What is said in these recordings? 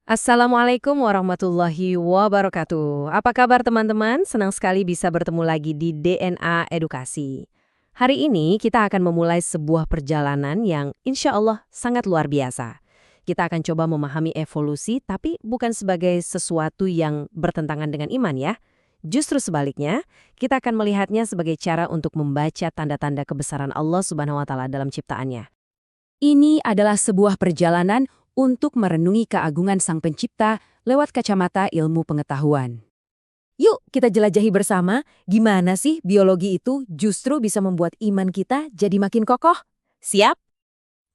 Assalamualaikum warahmatullahi wabarakatuh. Apa kabar teman-teman? Senang sekali bisa bertemu lagi di DNA Edukasi. Hari ini kita akan memulai sebuah perjalanan yang insya Allah sangat luar biasa. Kita akan coba memahami evolusi, tapi bukan sebagai sesuatu yang bertentangan dengan iman ya. Justru sebaliknya, kita akan melihatnya sebagai cara untuk membaca tanda-tanda kebesaran Allah Subhanahu wa Ta'ala dalam ciptaannya. Ini adalah sebuah perjalanan untuk merenungi keagungan Sang Pencipta lewat kacamata ilmu pengetahuan. Yuk kita jelajahi bersama gimana sih biologi itu justru bisa membuat iman kita jadi makin kokoh. Siap?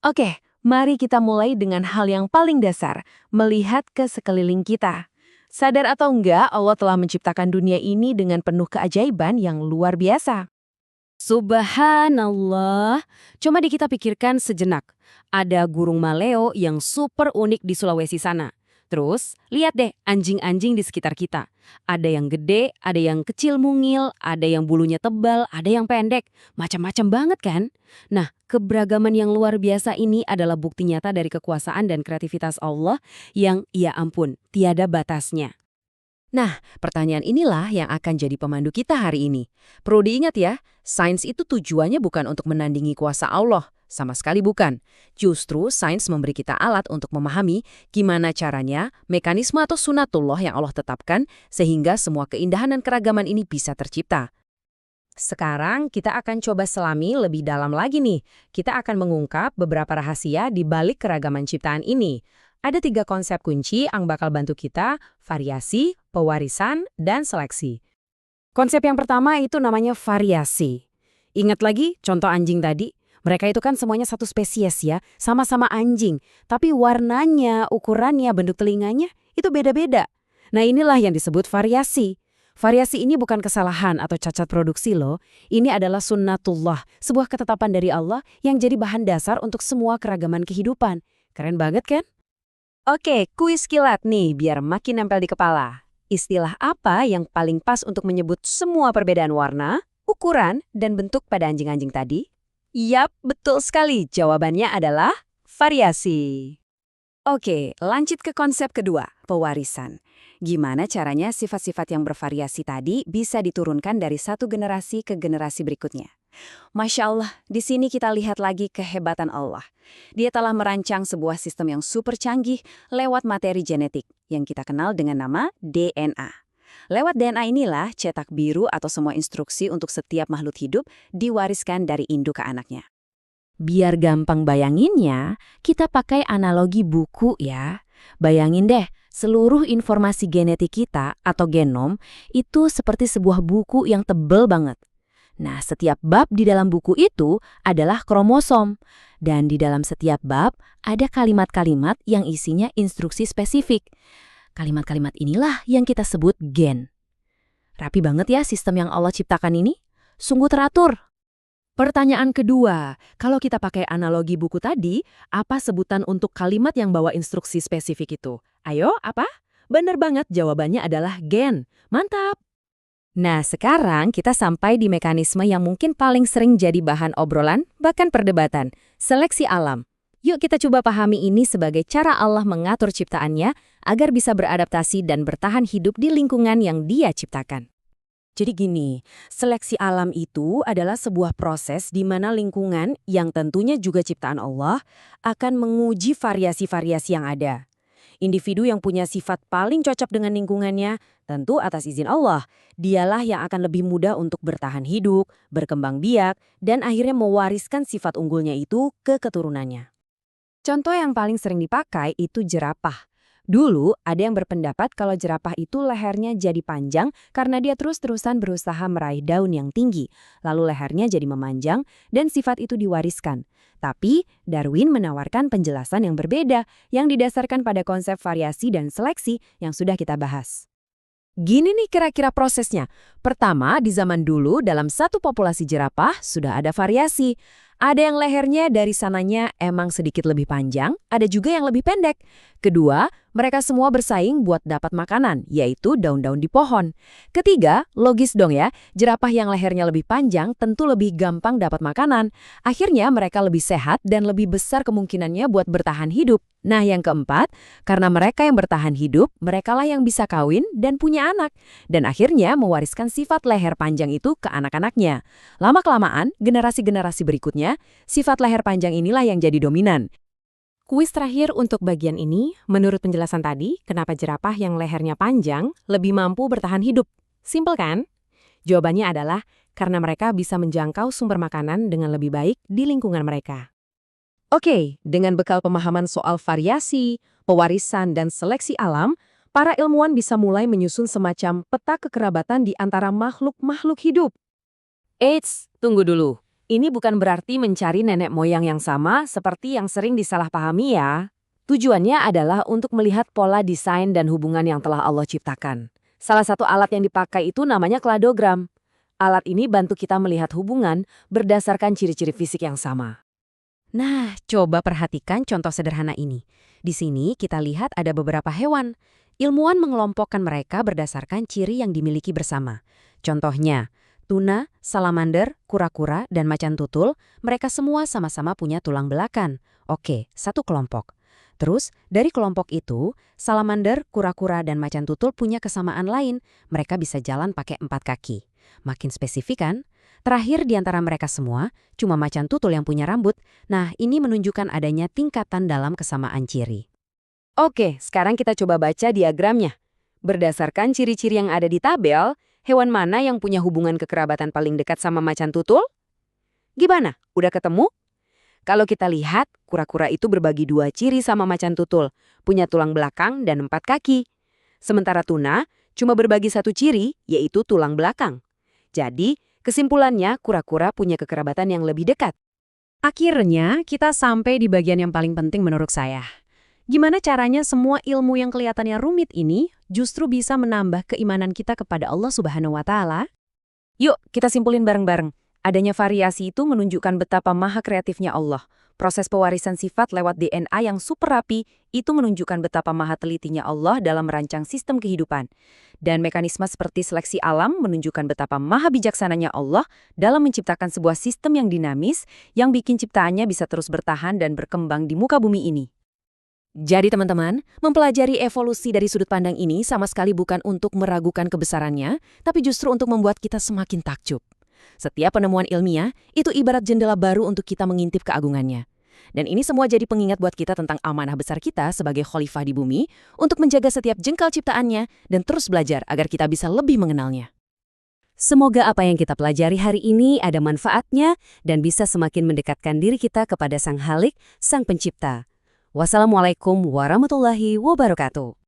Oke, mari kita mulai dengan hal yang paling dasar, melihat ke sekeliling kita. Sadar atau enggak, Allah telah menciptakan dunia ini dengan penuh keajaiban yang luar biasa. Subhanallah. Coba kita pikirkan sejenak. Ada burung maleo yang super unik di Sulawesi sana. Terus, lihat deh anjing-anjing di sekitar kita. Ada yang gede, ada yang kecil mungil, ada yang bulunya tebal, ada yang pendek. Macam-macam banget kan? Nah, keberagaman yang luar biasa ini adalah bukti nyata dari kekuasaan dan kreativitas Allah yang, ya ampun, tiada batasnya. Nah, pertanyaan inilah yang akan jadi pemandu kita hari ini. Perlu diingat ya, sains itu tujuannya bukan untuk menandingi kuasa Allah, sama sekali bukan. Justru sains memberi kita alat untuk memahami gimana caranya, mekanisme atau sunatullah yang Allah tetapkan, sehingga semua keindahan dan keragaman ini bisa tercipta. Sekarang kita akan coba selami lebih dalam lagi nih. Kita akan mengungkap beberapa rahasia di balik keragaman ciptaan ini. Ada 3 konsep kunci yang bakal bantu kita, variasi, pewarisan, dan seleksi. Konsep yang pertama itu namanya variasi. Ingat lagi contoh anjing tadi? Mereka itu kan semuanya satu spesies ya, sama-sama anjing. Tapi warnanya, ukurannya, bentuk telinganya itu beda-beda. Nah inilah yang disebut variasi. Variasi ini bukan kesalahan atau cacat produksi loh. Ini adalah sunnatullah, sebuah ketetapan dari Allah yang jadi bahan dasar untuk semua keragaman kehidupan. Keren banget kan? Oke, kuis kilat nih biar makin nempel di kepala. Istilah apa yang paling pas untuk menyebut semua perbedaan warna, ukuran, dan bentuk pada anjing-anjing tadi? Yap, betul sekali. Jawabannya adalah variasi. Oke, lanjut ke konsep kedua, pewarisan. Gimana caranya sifat-sifat yang bervariasi tadi bisa diturunkan dari satu generasi ke generasi berikutnya? Masya Allah, di sini kita lihat lagi kehebatan Allah. Dia telah merancang sebuah sistem yang super canggih lewat materi genetik yang kita kenal dengan nama DNA. Lewat DNA inilah cetak biru atau semua instruksi untuk setiap makhluk hidup diwariskan dari induk ke anaknya. Biar gampang bayanginnya, kita pakai analogi buku ya. Bayangin deh, seluruh informasi genetik kita atau genom itu seperti sebuah buku yang tebal banget. Nah, setiap bab di dalam buku itu adalah kromosom. Dan di dalam setiap bab ada kalimat-kalimat yang isinya instruksi spesifik. Kalimat-kalimat inilah yang kita sebut gen. Rapi banget ya sistem yang Allah ciptakan ini. Sungguh teratur. Pertanyaan kedua, kalau kita pakai analogi buku tadi, apa sebutan untuk kalimat yang bawa instruksi spesifik itu? Ayo, apa? Bener banget, jawabannya adalah gen. Mantap! Nah, sekarang kita sampai di mekanisme yang mungkin paling sering jadi bahan obrolan, bahkan perdebatan, seleksi alam. Yuk kita coba pahami ini sebagai cara Allah mengatur ciptaannya agar bisa beradaptasi dan bertahan hidup di lingkungan yang Dia ciptakan. Jadi gini, seleksi alam itu adalah sebuah proses di mana lingkungan, yang tentunya juga ciptaan Allah, akan menguji variasi-variasi yang ada. Individu yang punya sifat paling cocok dengan lingkungannya, tentu atas izin Allah, dialah yang akan lebih mudah untuk bertahan hidup, berkembang biak, dan akhirnya mewariskan sifat unggulnya itu ke keturunannya. Contoh yang paling sering dipakai itu jerapah. Dulu ada yang berpendapat kalau jerapah itu lehernya jadi panjang karena dia terus-terusan berusaha meraih daun yang tinggi, lalu lehernya jadi memanjang dan sifat itu diwariskan. Tapi Darwin menawarkan penjelasan yang berbeda yang didasarkan pada konsep variasi dan seleksi yang sudah kita bahas. Gini nih kira-kira prosesnya. Pertama, di zaman dulu dalam satu populasi jerapah sudah ada variasi. Ada yang lehernya dari sananya emang sedikit lebih panjang, ada juga yang lebih pendek. Kedua, Mereka semua bersaing buat dapat makanan, yaitu daun-daun di pohon. Ketiga, logis dong ya, jerapah yang lehernya lebih panjang tentu lebih gampang dapat makanan. Akhirnya mereka lebih sehat dan lebih besar kemungkinannya buat bertahan hidup. Nah yang keempat, karena mereka yang bertahan hidup, merekalah yang bisa kawin dan punya anak. Dan akhirnya mewariskan sifat leher panjang itu ke anak-anaknya. Lama-kelamaan, generasi-generasi berikutnya, sifat leher panjang inilah yang jadi dominan. Kuis terakhir untuk bagian ini, menurut penjelasan tadi, kenapa jerapah yang lehernya panjang lebih mampu bertahan hidup? Simpel kan? Jawabannya adalah karena mereka bisa menjangkau sumber makanan dengan lebih baik di lingkungan mereka. Oke, dengan bekal pemahaman soal variasi, pewarisan, dan seleksi alam, para ilmuwan bisa mulai menyusun semacam peta kekerabatan di antara makhluk-makhluk hidup. Eits, tunggu dulu. Ini bukan berarti mencari nenek moyang yang sama seperti yang sering disalahpahami ya. Tujuannya adalah untuk melihat pola desain dan hubungan yang telah Allah ciptakan. Salah satu alat yang dipakai itu namanya kladogram. Alat ini bantu kita melihat hubungan berdasarkan ciri-ciri fisik yang sama. Nah, coba perhatikan contoh sederhana ini. Di sini kita lihat ada beberapa hewan. Ilmuwan mengelompokkan mereka berdasarkan ciri yang dimiliki bersama. Contohnya, tuna, salamander, kura-kura, dan macan tutul, mereka semua sama-sama punya tulang belakang. Oke, satu kelompok. Terus, dari kelompok itu, salamander, kura-kura, dan macan tutul punya kesamaan lain. Mereka bisa jalan pakai 4 kaki. Makin spesifik kan? Terakhir di antara mereka semua, cuma macan tutul yang punya rambut. Nah, ini menunjukkan adanya tingkatan dalam kesamaan ciri. Oke, sekarang kita coba baca diagramnya. Berdasarkan ciri-ciri yang ada di tabel, hewan mana yang punya hubungan kekerabatan paling dekat sama macan tutul? Gimana? Udah ketemu? Kalau kita lihat, kura-kura itu berbagi 2 ciri sama macan tutul, punya tulang belakang dan 4 kaki. Sementara tuna cuma berbagi 1 ciri, yaitu tulang belakang. Jadi, kesimpulannya kura-kura punya kekerabatan yang lebih dekat. Akhirnya, kita sampai di bagian yang paling penting menurut saya. Gimana caranya semua ilmu yang kelihatannya rumit ini justru bisa menambah keimanan kita kepada Allah Subhanahu wa Ta'ala? Yuk, kita simpulin bareng-bareng. Adanya variasi itu menunjukkan betapa maha kreatifnya Allah. Proses pewarisan sifat lewat DNA yang super rapi itu menunjukkan betapa maha telitinya Allah dalam merancang sistem kehidupan. Dan mekanisme seperti seleksi alam menunjukkan betapa maha bijaksananya Allah dalam menciptakan sebuah sistem yang dinamis yang bikin ciptaannya bisa terus bertahan dan berkembang di muka bumi ini. Jadi teman-teman, mempelajari evolusi dari sudut pandang ini sama sekali bukan untuk meragukan kebesarannya, tapi justru untuk membuat kita semakin takjub. Setiap penemuan ilmiah itu ibarat jendela baru untuk kita mengintip keagungannya. Dan ini semua jadi pengingat buat kita tentang amanah besar kita sebagai khalifah di bumi untuk menjaga setiap jengkal ciptaannya dan terus belajar agar kita bisa lebih mengenalnya. Semoga apa yang kita pelajari hari ini ada manfaatnya dan bisa semakin mendekatkan diri kita kepada Sang Khalik, Sang Pencipta. Wassalamualaikum warahmatullahi wabarakatuh.